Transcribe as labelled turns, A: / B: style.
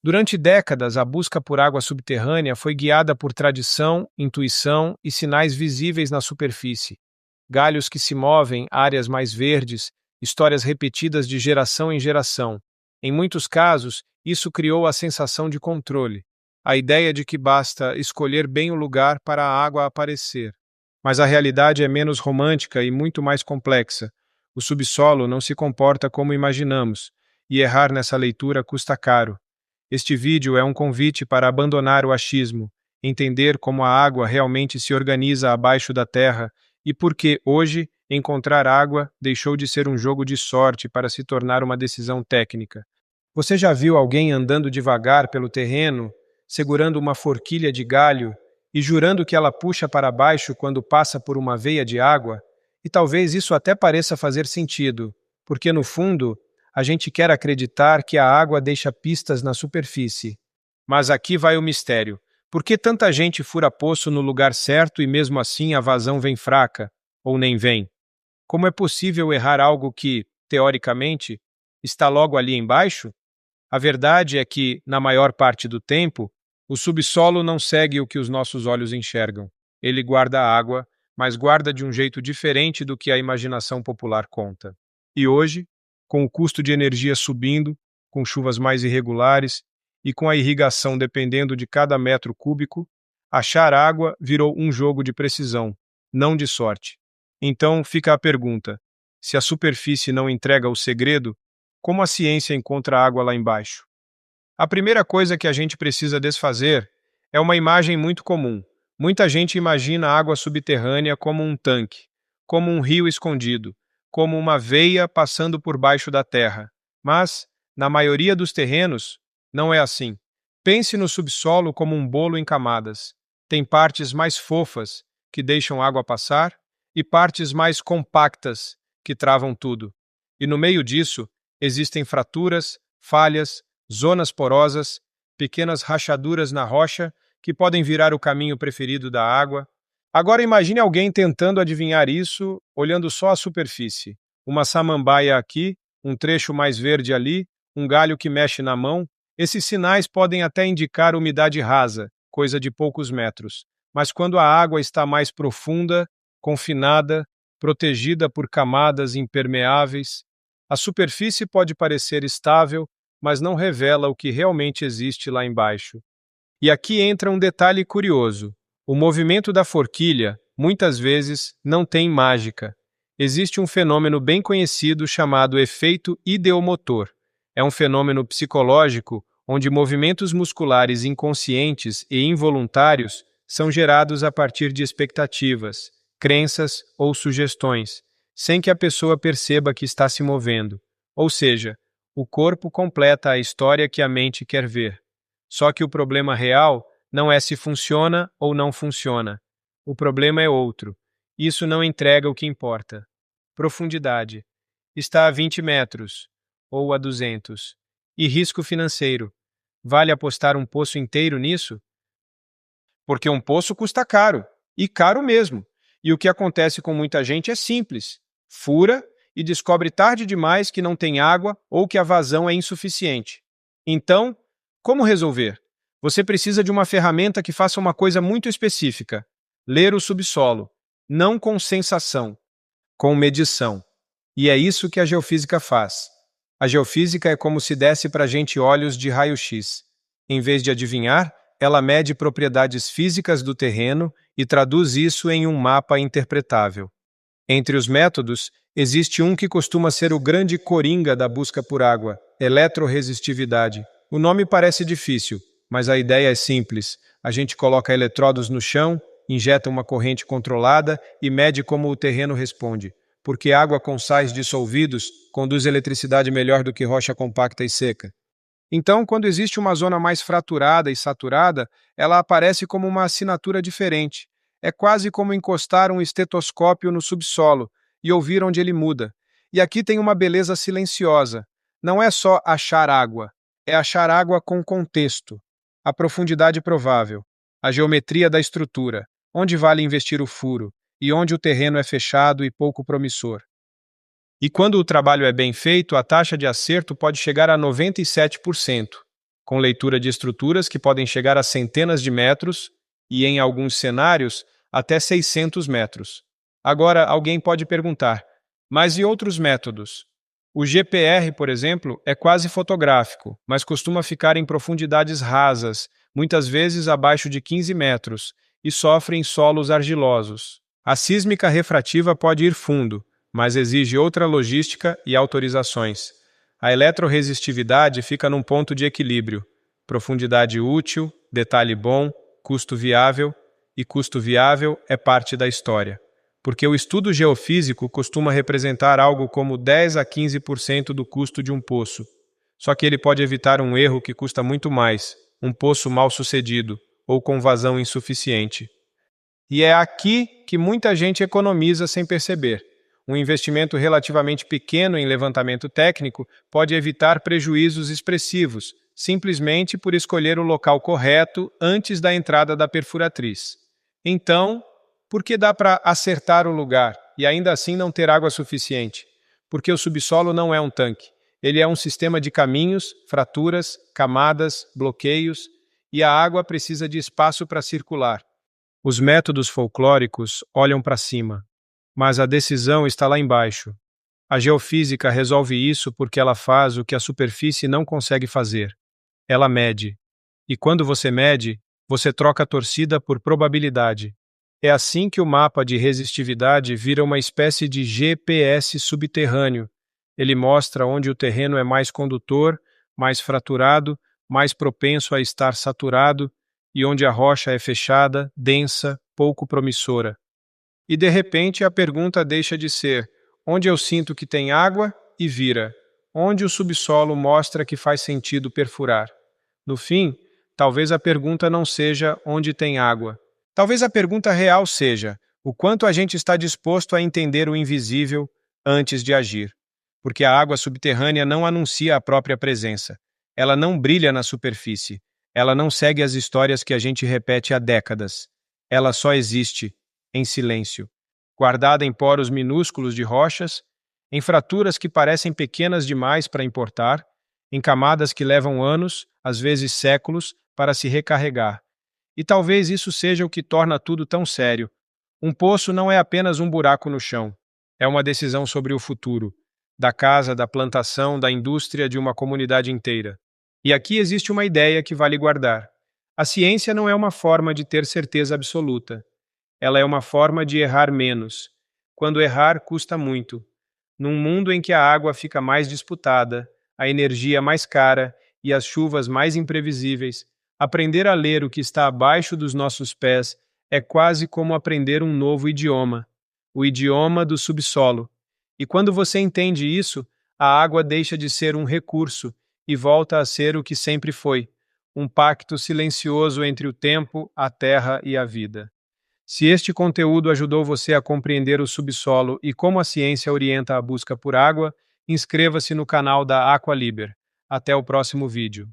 A: Durante décadas, a busca por água subterrânea foi guiada por tradição, intuição e sinais visíveis na superfície. Galhos que se movem, áreas mais verdes, histórias repetidas de geração em geração. Em muitos casos, isso criou a sensação de controle, a ideia de que basta escolher bem o lugar para a água aparecer. Mas a realidade é menos romântica e muito mais complexa. O subsolo não se comporta como imaginamos, e errar nessa leitura custa caro. Este vídeo é um convite para abandonar o achismo, entender como a água realmente se organiza abaixo da terra e por que, hoje, encontrar água deixou de ser um jogo de sorte para se tornar uma decisão técnica. Você já viu alguém andando devagar pelo terreno, segurando uma forquilha de galho e jurando que ela puxa para baixo quando passa por uma veia de água? E talvez isso até pareça fazer sentido, porque no fundo, a gente quer acreditar que a água deixa pistas na superfície. Mas aqui vai o mistério. Por que tanta gente fura poço no lugar certo e mesmo assim a vazão vem fraca, ou nem vem? Como é possível errar algo que, teoricamente, está logo ali embaixo? A verdade é que, na maior parte do tempo, o subsolo não segue o que os nossos olhos enxergam. Ele guarda a água, mas guarda de um jeito diferente do que a imaginação popular conta. E hoje, com o custo de energia subindo, com chuvas mais irregulares e com a irrigação dependendo de cada metro cúbico, achar água virou um jogo de precisão, não de sorte. Então fica a pergunta: se a superfície não entrega o segredo, como a ciência encontra água lá embaixo? A primeira coisa que a gente precisa desfazer é uma imagem muito comum. Muita gente imagina a água subterrânea como um tanque, como um rio escondido, como uma veia passando por baixo da terra. Mas, na maioria dos terrenos, não é assim. Pense no subsolo como um bolo em camadas. Tem partes mais fofas, que deixam água passar, e partes mais compactas, que travam tudo. E no meio disso, existem fraturas, falhas, zonas porosas, pequenas rachaduras na rocha que podem virar o caminho preferido da água. Agora imagine alguém tentando adivinhar isso, olhando só a superfície. Uma samambaia aqui, um trecho mais verde ali, um galho que mexe na mão. Esses sinais podem até indicar umidade rasa, coisa de poucos metros. Mas quando a água está mais profunda, confinada, protegida por camadas impermeáveis, a superfície pode parecer estável, mas não revela o que realmente existe lá embaixo. E aqui entra um detalhe curioso. O movimento da forquilha, muitas vezes, não tem mágica. Existe um fenômeno bem conhecido chamado efeito ideomotor. É um fenômeno psicológico onde movimentos musculares inconscientes e involuntários são gerados a partir de expectativas, crenças ou sugestões, sem que a pessoa perceba que está se movendo. Ou seja, o corpo completa a história que a mente quer ver. Só que o problema real não é se funciona ou não funciona. O problema é outro. Isso não entrega o que importa. Profundidade. Está a 20 metros, ou a 200. E risco financeiro. Vale apostar um poço inteiro nisso? Porque um poço custa caro, e caro mesmo. E o que acontece com muita gente é simples. Fura e descobre tarde demais que não tem água ou que a vazão é insuficiente. Então, como resolver? Você precisa de uma ferramenta que faça uma coisa muito específica: ler o subsolo, não com sensação, com medição. E é isso que a geofísica faz. A geofísica é como se desse para a gente olhos de raio-x. Em vez de adivinhar, ela mede propriedades físicas do terreno e traduz isso em um mapa interpretável. Entre os métodos, existe um que costuma ser o grande coringa da busca por água: eletroresistividade. O nome parece difícil, mas a ideia é simples. A gente coloca eletrodos no chão, injeta uma corrente controlada e mede como o terreno responde. Porque água com sais dissolvidos conduz eletricidade melhor do que rocha compacta e seca. Então, quando existe uma zona mais fraturada e saturada, ela aparece como uma assinatura diferente. É quase como encostar um estetoscópio no subsolo e ouvir onde ele muda. E aqui tem uma beleza silenciosa. Não é só achar água, é achar água com contexto. A profundidade provável, a geometria da estrutura, onde vale investir o furo e onde o terreno é fechado e pouco promissor. E quando o trabalho é bem feito, a taxa de acerto pode chegar a 97%. com leitura de estruturas que podem chegar a centenas de metros e, em alguns cenários, até 600 metros. Agora, alguém pode perguntar, mas e outros métodos? O GPR, por exemplo, é quase fotográfico, mas costuma ficar em profundidades rasas, muitas vezes abaixo de 15 metros, e sofre em solos argilosos. A sísmica refrativa pode ir fundo, mas exige outra logística e autorizações. A eletroresistividade fica num ponto de equilíbrio. Profundidade útil, detalhe bom, custo viável, e custo viável é parte da história. Porque o estudo geofísico costuma representar algo como 10 a 15% do custo de um poço. Só que ele pode evitar um erro que custa muito mais, um poço mal sucedido ou com vazão insuficiente. E é aqui que muita gente economiza sem perceber. Um investimento relativamente pequeno em levantamento técnico pode evitar prejuízos expressivos, simplesmente por escolher o local correto antes da entrada da perfuratriz. Então, por que dá para acertar o lugar e ainda assim não ter água suficiente? Porque o subsolo não é um tanque. Ele é um sistema de caminhos, fraturas, camadas, bloqueios, e a água precisa de espaço para circular. Os métodos folclóricos olham para cima, mas a decisão está lá embaixo. A geofísica resolve isso porque ela faz o que a superfície não consegue fazer. Ela mede. E quando você mede, você troca a torcida por probabilidade. É assim que o mapa de resistividade vira uma espécie de GPS subterrâneo. Ele mostra onde o terreno é mais condutor, mais fraturado, mais propenso a estar saturado e onde a rocha é fechada, densa, pouco promissora. E de repente a pergunta deixa de ser: onde eu sinto que tem água? E vira: onde o subsolo mostra que faz sentido perfurar? No fim, talvez a pergunta não seja onde tem água. Talvez a pergunta real seja: o quanto a gente está disposto a entender o invisível antes de agir? Porque a água subterrânea não anuncia a própria presença. Ela não brilha na superfície. Ela não segue as histórias que a gente repete há décadas. Ela só existe, em silêncio, guardada em poros minúsculos de rochas, em fraturas que parecem pequenas demais para importar, em camadas que levam anos, às vezes séculos, para se recarregar. E talvez isso seja o que torna tudo tão sério. Um poço não é apenas um buraco no chão. É uma decisão sobre o futuro, da casa, da plantação, da indústria, de uma comunidade inteira. E aqui existe uma ideia que vale guardar. A ciência não é uma forma de ter certeza absoluta. Ela é uma forma de errar menos. Quando errar custa muito. Num mundo em que a água fica mais disputada, a energia mais cara e as chuvas mais imprevisíveis, aprender a ler o que está abaixo dos nossos pés é quase como aprender um novo idioma, o idioma do subsolo. E quando você entende isso, a água deixa de ser um recurso e volta a ser o que sempre foi, um pacto silencioso entre o tempo, a terra e a vida. Se este conteúdo ajudou você a compreender o subsolo e como a ciência orienta a busca por água, inscreva-se no canal da Aqualiber. Até o próximo vídeo.